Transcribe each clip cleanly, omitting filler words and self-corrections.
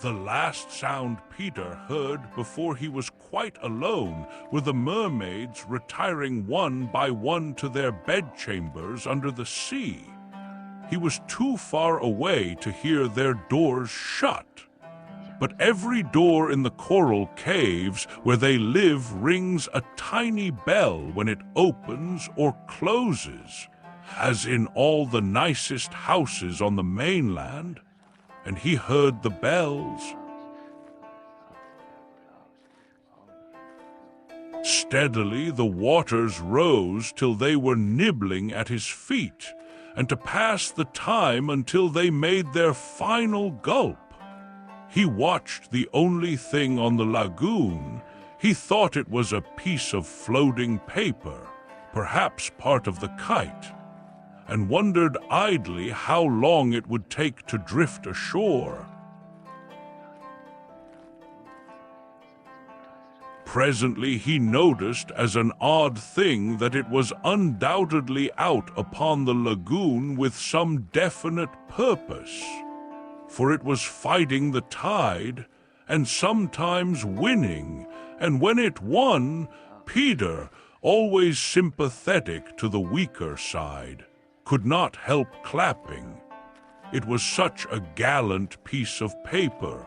The last sound Peter heard before he was quite alone were the mermaids retiring one by one to their bedchambers under the sea. He was too far away to hear their doors shut. But every door in the coral caves where they live rings a tiny bell when it opens or closes, as in all the nicest houses on the mainland, and he heard the bells. Steadily the waters rose till they were nibbling at his feet, and to pass the time until they made their final gulp. He watched the only thing on the lagoon. He thought it was a piece of floating paper, perhaps part of the kite, and wondered idly how long it would take to drift ashore. Presently he noticed as an odd thing that it was undoubtedly out upon the lagoon with some definite purpose, for it was fighting the tide and sometimes winning, and when it won, Peter, always sympathetic to the weaker side, could not help clapping. It was such a gallant piece of paper.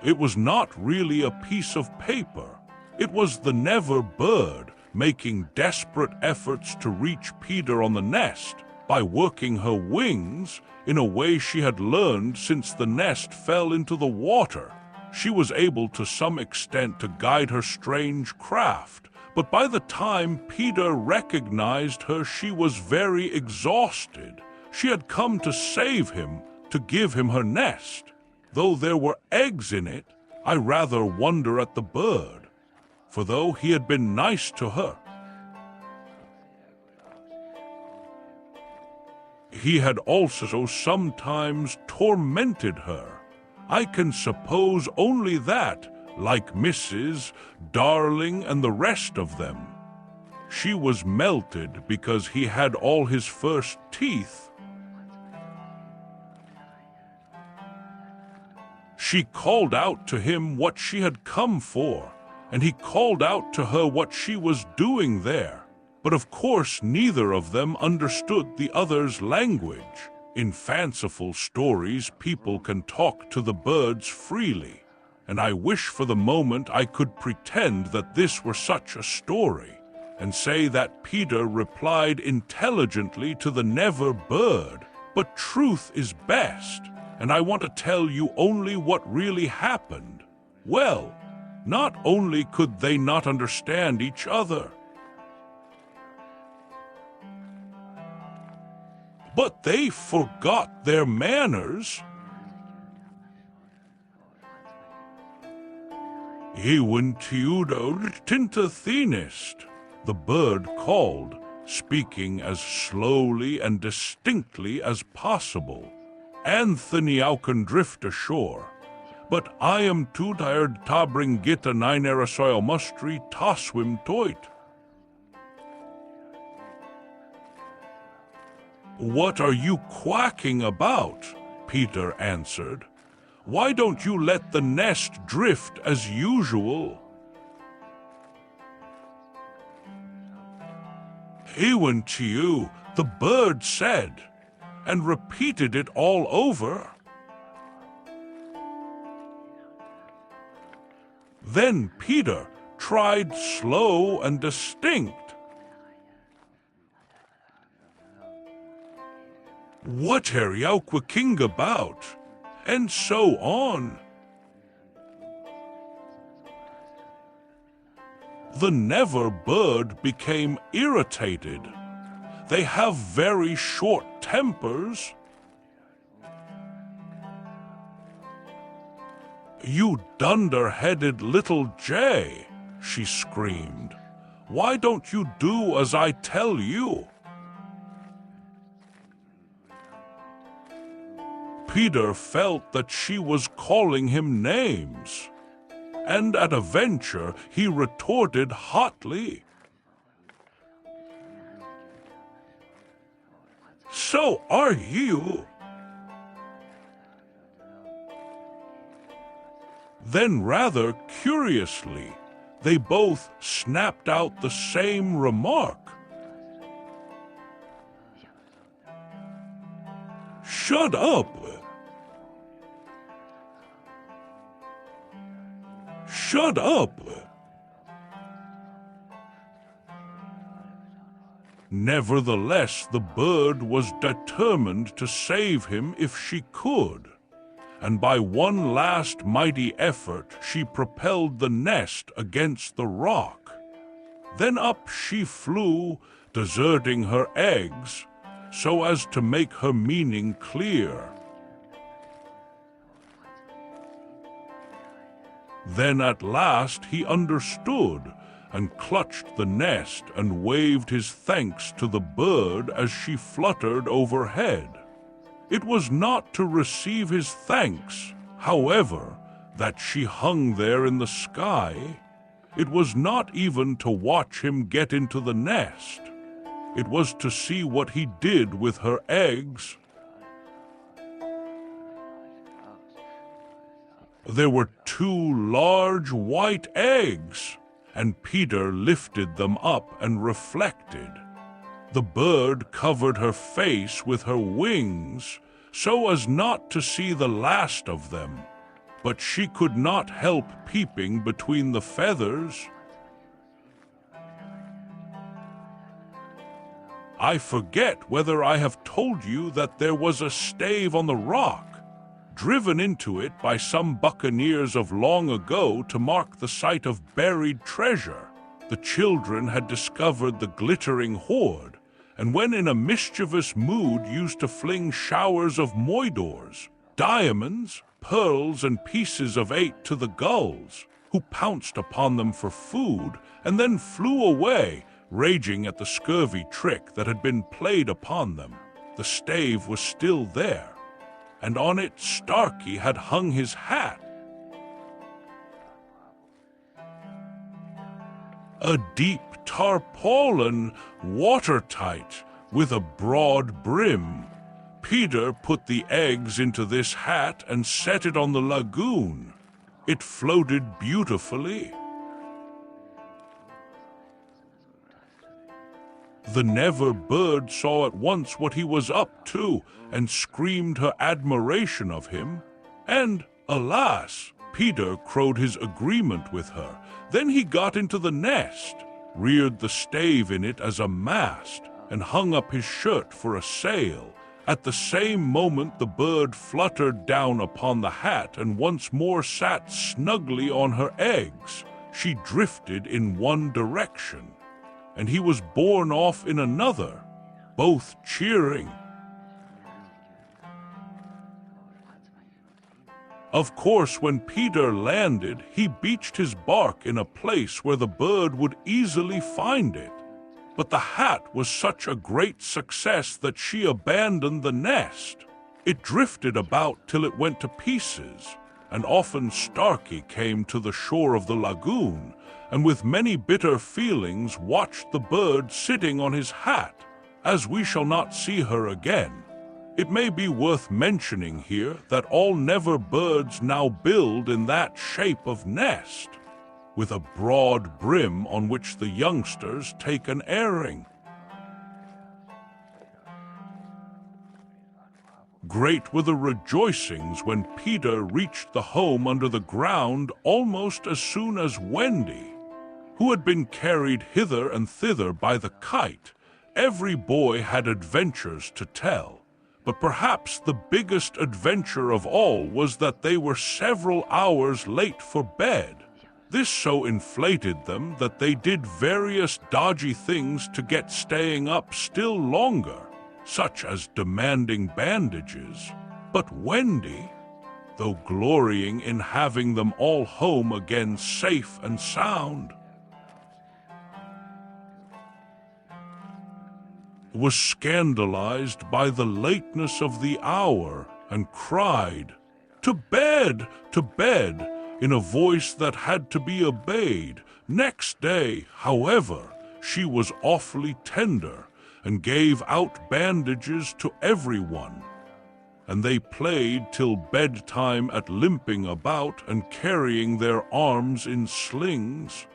It was not really a piece of paper. It was the Never bird making desperate efforts to reach Peter on the nest by working her wings in a way she had learned since the nest fell into the water. She was able to some extent to guide her strange craft, but by the time Peter recognized her, she was very exhausted. She had come to save him, to give him her nest. Though there were eggs in it, I rather wonder at the bird, for though he had been nice to her, he had also sometimes tormented her. I can suppose only that, like Mrs. Darling and the rest of them, she was melted because he had all his first teeth. She called out to him what she had come for, and he called out to her what she was doing there. But of course neither of them understood the other's language. In fanciful stories, people can talk to the birds freely, and I wish for the moment I could pretend that this were such a story, and say that Peter replied intelligently to the Never bird. But truth is best, and I want to tell you only what really happened. Well, not only could they not understand each other, but they forgot their manners. Iwentiudo tintathenist, the bird called, speaking as slowly and distinctly as possible. Anthony auken drift ashore, but I am too tired to bring gita nine aerosoil mustry to swim toit. What are you quacking about? Peter answered. Why don't you let the nest drift as usual? Ewan to you, the bird said, and repeated it all over. Then Peter tried slow and distinct. What are you quacking about? And so on. The Never bird became irritated. They have very short tempers. You dunder-headed little jay, she screamed. Why don't you do as I tell you? Peter felt that she was calling him names, and at a venture he retorted hotly. So are you. Then rather curiously, they both snapped out the same remark. Shut up! Shut up! Nevertheless, the bird was determined to save him if she could, and by one last mighty effort she propelled the nest against the rock. Then up she flew, deserting her eggs, so as to make her meaning clear. Then at last he understood, and clutched the nest and waved his thanks to the bird as she fluttered overhead. It was not to receive his thanks, however, that she hung there in the sky. It was not even to watch him get into the nest. It was to see what he did with her eggs. There were 2 large white eggs, and Peter lifted them up and reflected. The bird covered her face with her wings so as not to see the last of them, but she could not help peeping between the feathers. I forget whether I have told you that there was a stave on the rock, driven into it by some buccaneers of long ago to mark the site of buried treasure. The children had discovered the glittering hoard, and when in a mischievous mood used to fling showers of moidores, diamonds, pearls, and pieces of 8 to the gulls, who pounced upon them for food, and then flew away, raging at the scurvy trick that had been played upon them. The stave was still there, and on it Starkey had hung his hat. A deep tarpaulin, watertight, with a broad brim. Peter put the eggs into this hat and set it on the lagoon. It floated beautifully. The Never bird saw at once what he was up to, and screamed her admiration of him. And, alas, Peter crowed his agreement with her. Then he got into the nest, reared the stave in it as a mast, and hung up his shirt for a sail. At the same moment the bird fluttered down upon the hat and once more sat snugly on her eggs. She drifted in one direction, and he was borne off in another, both cheering. Of course, when Peter landed, he beached his bark in a place where the bird would easily find it. But the hat was such a great success that she abandoned the nest. It drifted about till it went to pieces, and often Starkey came to the shore of the lagoon, and with many bitter feelings watched the bird sitting on his hat. As we shall not see her again, it may be worth mentioning here that all Never birds now build in that shape of nest, with a broad brim on which the youngsters take an airing. Great were the rejoicings when Peter reached the home under the ground almost as soon as Wendy, who had been carried hither and thither by the kite. Every boy had adventures to tell, but perhaps the biggest adventure of all was that they were several hours late for bed. This so inflated them that they did various dodgy things to get staying up still longer, such as demanding bandages. But Wendy, though glorying in having them all home again safe and sound, was scandalized by the lateness of the hour and cried, "To bed! To bed!" in a voice that had to be obeyed. Next day, however, she was awfully tender, and gave out bandages to everyone. And they played till bedtime at limping about and carrying their arms in slings.